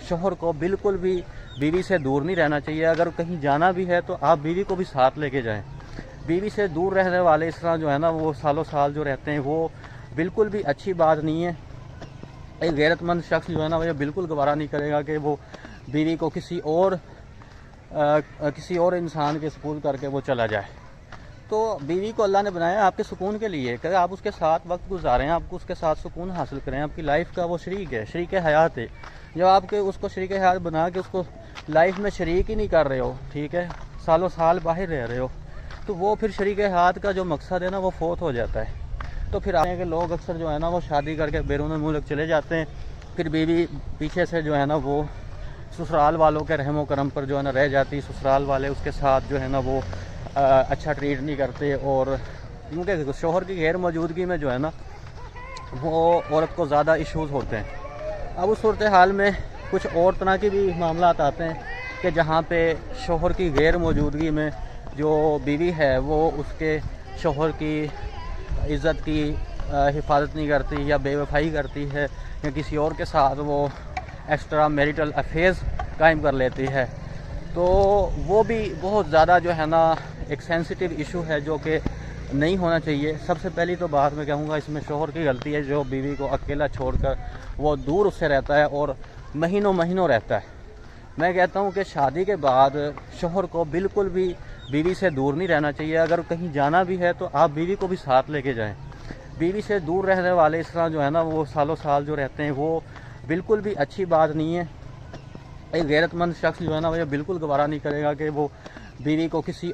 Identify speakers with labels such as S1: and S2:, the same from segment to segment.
S1: शोहर को बिल्कुल भी बीवी से दूर नहीं रहना चाहिए। अगर कहीं जाना भी है तो आप बीवी को भी साथ लेके जाएं। बीवी से दूर रहने वाले इस तरह जो है ना वो सालों साल जो रहते हैं वो बिल्कुल भी अच्छी बात नहीं है। एक गैरतमंद शख्स जो है ना वो ये बिल्कुल गवारा नहीं करेगा कि वो बीवी को किसी और इंसान के सुपुर्द करके वो चला जाए। तो बीवी को अल्लाह ने बनाया आपके सुकून के लिए कि आप उसके साथ वक्त गुजारें, आपको उसके साथ सुकून हासिल करें। आपकी लाइफ का वो शरीक है, शरीक हयात है। जब आपके उसको शरीक हयात बना के उसको लाइफ में शरीक ही नहीं कर रहे हो, ठीक है, सालों साल बाहर रह रहे हो, तो वो फिर शरीक हयात का जो मकसद है ना वो फोत हो जाता है। तो फिर आगे के लोग अक्सर जो है ना वो शादी करके बैरून मुल्क चले जाते हैं। फिर बीवी पीछे से जो है ना वो ससुराल वालों के रहमो करम पर जो है ना रह जाती। ससुराल वाले उसके साथ जो है ना वो अच्छा ट्रीट नहीं करते, और क्योंकि शोहर की गैर मौजूदगी में जो है ना वो औरत को ज़्यादा इश्यूज़ होते हैं। अब उस सूरत हाल में कुछ और तरह के भी मामला आते हैं कि जहाँ पे शोहर की गैर मौजूदगी में जो बीवी है वो उसके शोहर की इज़्ज़त की हिफाजत नहीं करती या बेवफाई करती है या किसी और के साथ वो एक्स्ट्रा मैरिटल अफेयर्स कायम कर लेती है। तो वो भी बहुत ज़्यादा जो है ना एक सेंसिटिव इशू है जो कि नहीं होना चाहिए। सबसे पहली तो बात मैं कहूँगा इसमें शोहर की गलती है जो बीवी को अकेला छोड़कर वो दूर उससे रहता है और महीनों महीनों रहता है। मैं कहता हूँ कि शादी के बाद शोहर को बिल्कुल भी बीवी से दूर नहीं रहना चाहिए। अगर कहीं जाना भी है तो आप बीवी को भी साथ लेके जाएं। बीवी से दूर रहने वाले इस तरह जो है ना वो सालों साल जो रहते हैं वो बिल्कुल भी अच्छी बात नहीं है। एक गैरतमंद शख्स जो है ना वो ये बिल्कुल गवारा नहीं करेगा कि वो बीवी को किसी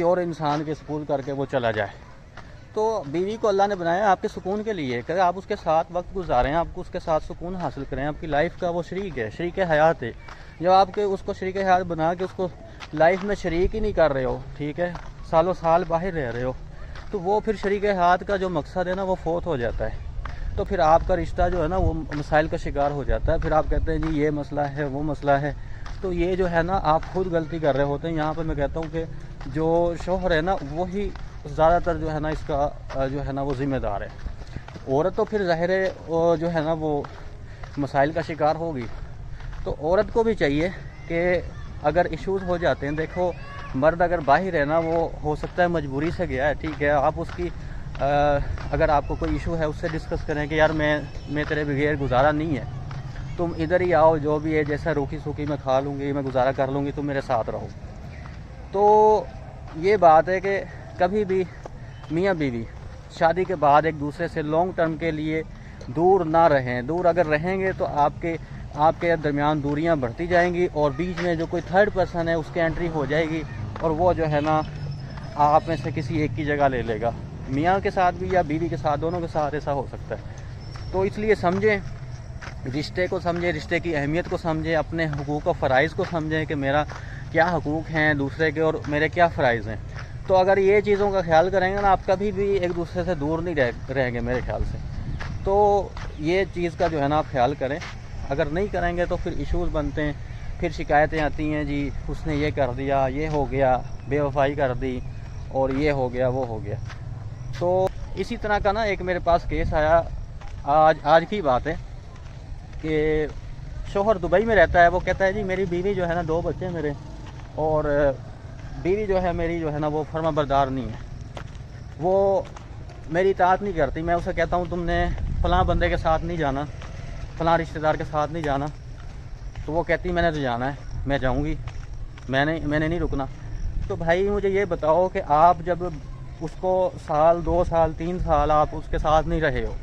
S1: और इंसान के सुपुर्द करके वो चला जाए। तो बीवी को अल्लाह ने बनाया आपके सुकून के लिए कि आप उसके साथ वक्त गुजारें, आपको उसके साथ सुकून हासिल करें। आपकी लाइफ का वो शरीक है, शरीक हयात है। जब आपके उसको शरीक हयात बना के उसको लाइफ में शरीक ही नहीं कर रहे हो, ठीक है, सालों साल बाहर रह रहे हो, तो वो फिर शरीक हयात का जो मकसद है ना वो फोत हो जाता है। तो फिर आपका रिश्ता जो है ना वो मसाइल का शिकार हो जाता है। फिर आप कहते हैं जी ये मसला है वो मसला है, तो ये जो है ना आप खुद गलती कर रहे होते हैं। यहाँ पर मैं कहता हूँ कि जो शोहर है ना वही ज़्यादातर जो है ना इसका जो है ना वो ज़िम्मेदार है। औरत तो फिर ज़ाहिर है जो है ना वो मसाइल का शिकार होगी। तो औरत को भी चाहिए कि अगर इश्यूज़ हो जाते हैं, देखो मर्द अगर बाहर है ना वो हो सकता है मजबूरी से गया है, ठीक है, आप उसकी अगर आपको कोई इशू है उससे डिस्कस करें कि यार मैं तेरे बगैर गुजारा नहीं है, तुम इधर ही आओ, जो भी है जैसा रूखी सूखी मैं खा लूँगी, मैं गुजारा कर लूँगी, तुम मेरे साथ रहो। तो ये बात है कि कभी भी मियाँ बीवी शादी के बाद एक दूसरे से लॉन्ग टर्म के लिए दूर ना रहें। दूर अगर रहेंगे तो आपके दरमियान दूरियां बढ़ती जाएंगी और बीच में जो कोई थर्ड पर्सन है उसकी एंट्री हो जाएगी और वो जो है ना आप में से किसी एक की जगह ले लेगा। मियाँ के साथ भी या बीवी के साथ, दोनों के साथ ऐसा हो सकता है। तो इसलिए समझें, रिश्ते को समझें, रिश्ते की अहमियत को समझें, अपने हुकूक और फ़राइज़ को समझें कि मेरा क्या हुकूक हैं दूसरे के और मेरे क्या फ़राइज़ हैं। तो अगर ये चीज़ों का ख्याल करेंगे ना आप कभी भी एक दूसरे से दूर नहीं रहेंगे मेरे ख्याल से। तो ये चीज़ का जो है ना आप ख्याल करें। अगर नहीं करेंगे तो फिर इश्यूज़ बनते हैं, फिर शिकायतें आती हैं, जी उसने ये कर दिया, ये हो गया, बेवफाई कर दी और ये हो गया वो हो गया। तो इसी तरह का ना एक मेरे पास केस आया, आज की बात है कि शोहर दुबई में रहता है। वो कहता है जी मेरी बीवी जो है ना 2 बच्चे मेरे, और बीवी जो है मेरी जो है ना वो फर्मा बरदार नहीं है, वो मेरी इताअत नहीं करती। मैं उसे कहता हूँ तुमने फ़लाँ बंदे के साथ नहीं जाना, फ़लाँ रिश्तेदार के साथ नहीं जाना, तो वो कहती मैंने तो जाना है, मैं जाऊँगी, मैंने नहीं रुकना। तो भाई मुझे ये बताओ कि आप जब उसको साल 2 साल 3 साल आप उसके साथ नहीं रहे हो,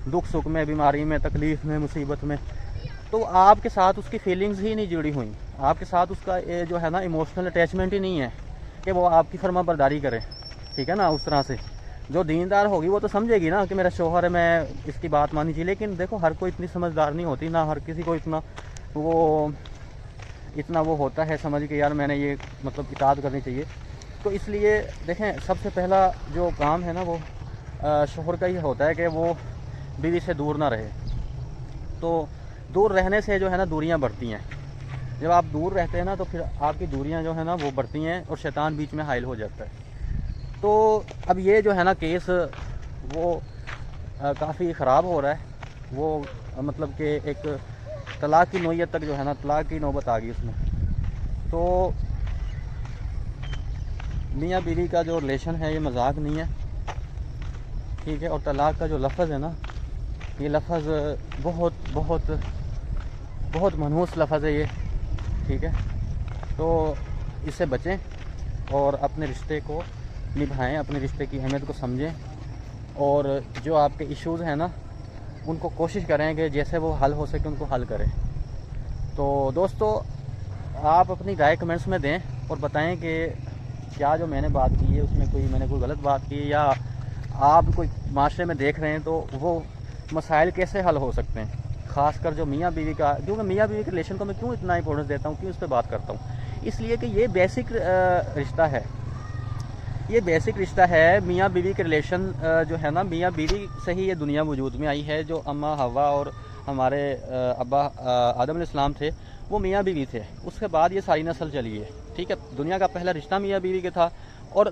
S1: दुख सुख में, बीमारी में, तकलीफ़ में, मुसीबत में, तो आपके साथ उसकी फीलिंग्स ही नहीं जुड़ी हुई, आपके साथ उसका ये जो है ना इमोशनल अटैचमेंट ही नहीं है कि वो आपकी फर्मा बरदारी करे, ठीक है ना। उस तरह से जो दीनदार होगी वो तो समझेगी ना कि मेरा शोहर है, मैं इसकी बात माननी चाहिए। लेकिन देखो हर कोई इतनी समझदार नहीं होती ना, हर किसी को इतना वो होता है समझ के यार मैंने ये मतलब इताअत करनी चाहिए। तो इसलिए देखें सबसे पहला जो काम है ना वो शोहर का ही होता है कि वो बीवी से दूर ना रहे। तो दूर रहने से जो है ना दूरियां बढ़ती हैं। जब आप दूर रहते हैं ना तो फिर आपकी दूरियां जो है ना वो बढ़ती हैं और शैतान बीच में हाइल हो जाता है। तो अब ये जो है ना केस वो काफ़ी ख़राब हो रहा है वो मतलब कि एक तलाक की नौयत तक जो है ना, तलाक की नौबत आ गई उसमें। तो मियाँ बीवी का जो रिलेशन है ये मजाक नहीं है, ठीक है। और तलाक का जो लफ्ज़ है ना, ये लफ्ज़ बहुत बहुत बहुत मनहूस लफ्ज़ है ये, ठीक है। तो इससे बचें और अपने रिश्ते को निभाएं, अपने रिश्ते की अहमियत को समझें, और जो आपके इश्यूज़ हैं ना उनको कोशिश करें कि जैसे वो हल हो सके उनको हल करें। तो दोस्तों, आप अपनी राय कमेंट्स में दें और बताएं कि क्या जो मैंने बात की है उसमें मैंने कोई गलत बात की है, या आप कोई माशरे में देख रहे हैं तो वो मसाइल कैसे हल हो सकते हैं। ख़ासकर जो मियाँ बीवी का, जो मैं मियाँ बीवी के रिलेशन को मैं क्यों इतना इंपॉर्टेंस देता हूँ, क्यों इस पर बात करता हूँ, इसलिए कि ये बेसिक रिश्ता है। ये बेसिक रिश्ता है मियाँ बीवी के रिलेशन जो है ना, मियाँ बीवी से ही ये दुनिया वजूद में आई है। जो अम्मा हवा और हमारे अब्बा आदम अलैहिस्सलाम थे वो मियाँ बीवी थे, उसके बाद ये सारी नस्ल चली है, ठीक है। दुनिया का पहला रिश्ता मियाँ बीवी के था, और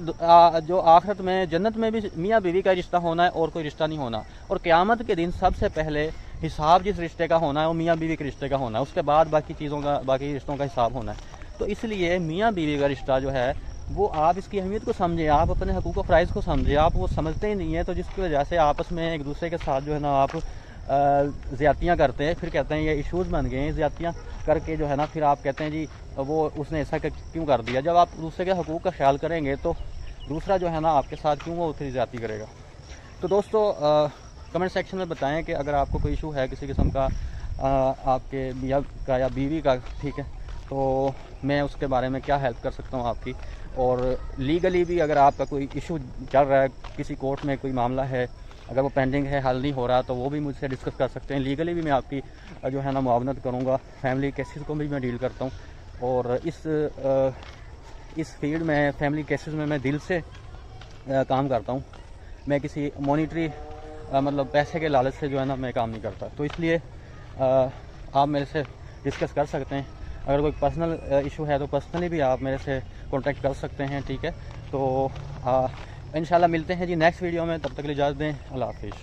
S1: जो आखिरत में जन्नत में भी मियाँ बीवी का रिश्ता होना है और कोई रिश्ता नहीं होना। और क़यामत के दिन सबसे पहले हिसाब जिस रिश्ते का होना है वो मियाँ बीवी के रिश्ते का होना है, उसके बाद बाकी चीज़ों का, बाकी रिश्तों का हिसाब होना है। तो इसलिए मियाँ बीवी का रिश्ता जो है वो आप इसकी अहमियत को समझें, आप अपने हकूक़ व फ़राइज़ को समझें। आप वो समझते ही नहीं है, तो जिसकी वजह से आपस में एक दूसरे के साथ जो है ना आप ज़्यादतियाँ करते हैं, फिर कहते हैं ये इश्यूज़ बन गए हैं। ज़्यादतियाँ करके जो है ना फिर आप कहते हैं जी वो उसने ऐसा क्यों कर दिया। जब आप दूसरे के हकूक़ का ख्याल करेंगे तो दूसरा जो है ना आपके साथ क्यों वो उतनी ज़्यादती करेगा। तो दोस्तों, कमेंट सेक्शन में बताएं कि अगर आपको कोई इशू है किसी किस्म का, आपके मियाँ का या बीवी का, ठीक है, तो मैं उसके बारे में क्या हेल्प कर सकता हूँ आपकी। और लीगली भी अगर आपका कोई इशू चल रहा है, किसी कोर्ट में कोई मामला है, अगर वो पेंडिंग है, हल नहीं हो रहा, तो वो भी मुझसे डिस्कस कर सकते हैं। लीगली भी मैं आपकी जो है ना मुआवनत करूँगा। फैमिली केसेस को भी मैं डील करता हूँ, और इस फील्ड में फैमिली केसेस में मैं दिल से काम करता हूँ। मैं किसी मॉनिटरी मतलब पैसे के लालच से जो है ना मैं काम नहीं करता। तो इसलिए आप मेरे से डिस्कस कर सकते हैं। अगर कोई पर्सनल इशू है तो पर्सनली भी आप मेरे से कांटेक्ट कर सकते हैं, ठीक है। तो इंशाल्लाह मिलते हैं जी नेक्स्ट वीडियो में, तब तक के लिए इजाज़त दें। अल्लाह हाफ़िज़।